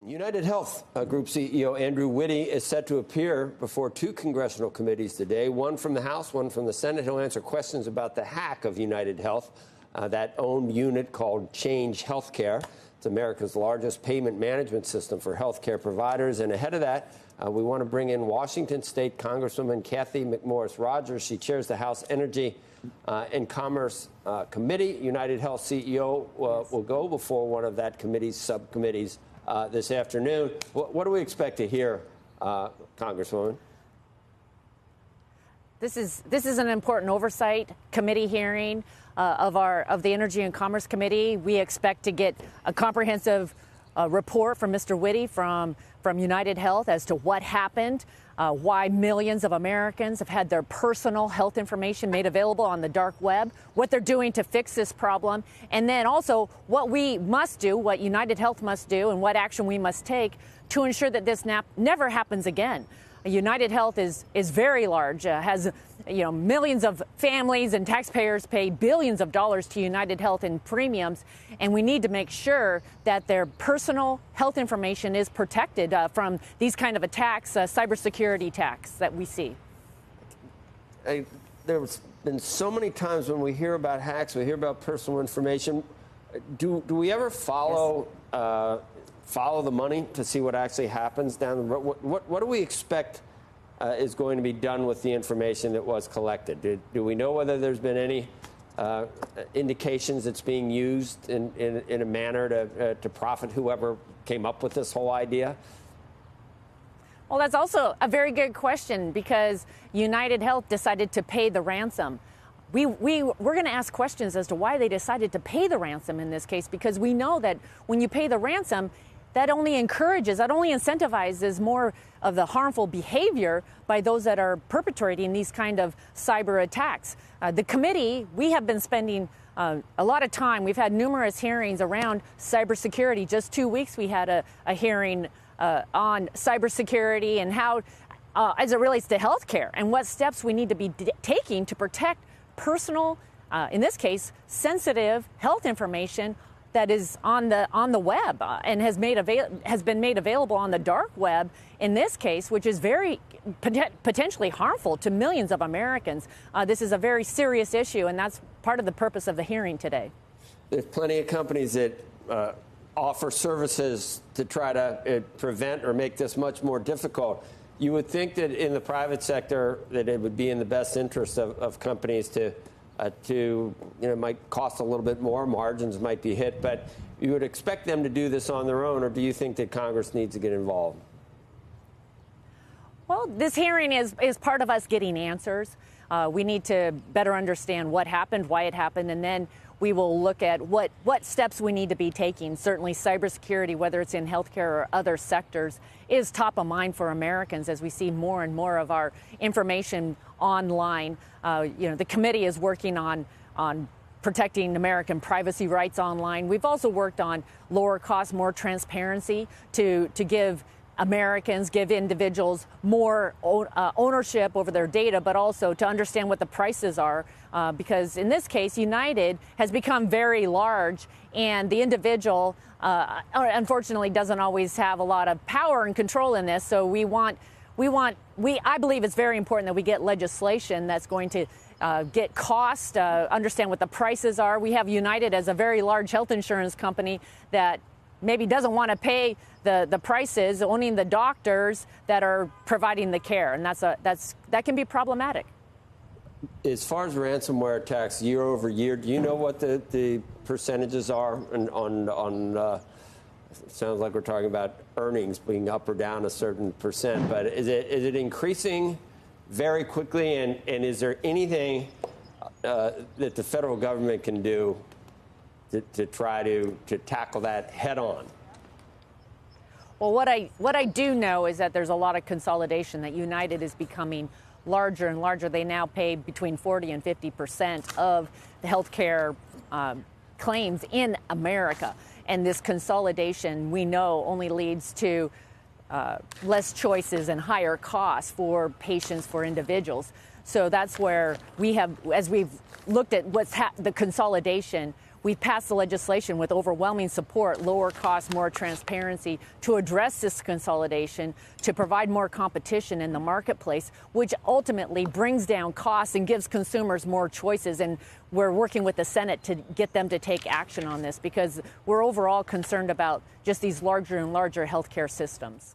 UnitedHealth Group CEO Andrew Witty is set to appear before two congressional committees today, one from the House, one from the Senate. He'll answer questions about the hack of UnitedHealth, that owned unit called Change Healthcare. It's America's largest payment management system for healthcare providers. And ahead of that, we want to bring in Washington State Congresswoman Cathy McMorris Rodgers. She chairs the House Energy and Commerce Committee. UnitedHealth CEO will go before one of that committee's subcommittees this afternoon. What do we expect to hear, Congresswoman? This is an important oversight committee hearing of the Energy and Commerce Committee. We expect to get a comprehensive report from Mr. Witty from UnitedHealth as to what happened, why millions of Americans have had their personal health information made available on the dark web, what they're doing to fix this problem, and then also what we must do, what UnitedHealth must do, and what action we must take to ensure that this never happens again. UnitedHealth is very large, has millions of families and taxpayers pay billions of dollars to UnitedHealth in premiums, and we need to make sure that their personal health information is protected from these kind of attacks, cybersecurity attacks that we see. There's been so many times when we hear about hacks, we hear about personal information. Do we ever follow the money to see what actually happens down the road? What do we expect is going to be done with the information that was collected? Do we know whether there's been any indications it's being used in a manner to profit whoever came up with this whole idea? Well, that's also a very good question, because UnitedHealth decided to pay the ransom. We're going to ask questions as to why they decided to pay the ransom in this case, because we know that when you pay the ransom, that only incentivizes more of the harmful behavior by those that are perpetrating these kind of cyber attacks. The committee, we have been spending a lot of time. We've had numerous hearings around cybersecurity. Just 2 weeks we had a hearing on cybersecurity and how, as it relates to healthcare, and what steps we need to be taking to protect personal, in this case, sensitive health information that is on the web and has been made available on the dark web in this case, which is very potentially harmful to millions of Americans. This is a very serious issue, and that's part of the purpose of the hearing today. There's plenty of companies that offer services to try to prevent or make this much more difficult. You would think that in the private sector that it would be in the best interest of companies to might cost a little bit more, margins might be hit, but you would expect them to do this on their own, or do you think that Congress needs to get involved? Well, this hearing is part of us getting answers. We need to better understand what happened, why it happened, and then we will look at what steps we need to be taking. Certainly cybersecurity, whether it's in healthcare or other sectors, is top of mind for Americans as we see more and more of our information online. The committee is working on protecting American privacy rights online. We've also worked on lower cost, more transparency to give Americans, give individuals more ownership over their data, but also to understand what the prices are. Because in this case, United has become very large, and the individual, unfortunately, doesn't always have a lot of power and control in this. So I believe it's very important that we get legislation that's going to get cost, understand what the prices are. We have United as a very large health insurance company that maybe doesn't want to pay the prices, owning the doctors that are providing the care, and that can be problematic. As far as ransomware attacks year over year, do you know what the percentages are on it sounds like we're talking about earnings being up or down a certain percent, but is it increasing very quickly, and is there anything that the federal government can do to try to tackle that head on? Well, what I do know is that there's a lot of consolidation, that United is becoming larger and larger. They now pay between 40 and 50% of the healthcare claims in America. And this consolidation, we know, only leads to less choices and higher costs for patients, for individuals. So that's where we have, as we've looked at the consolidation, We've passed the legislation with overwhelming support, lower costs, more transparency to address this consolidation, to provide more competition in the marketplace, which ultimately brings down costs and gives consumers more choices. And we're working with the Senate to get them to take action on this because we're overall concerned about just these larger and larger healthcare systems.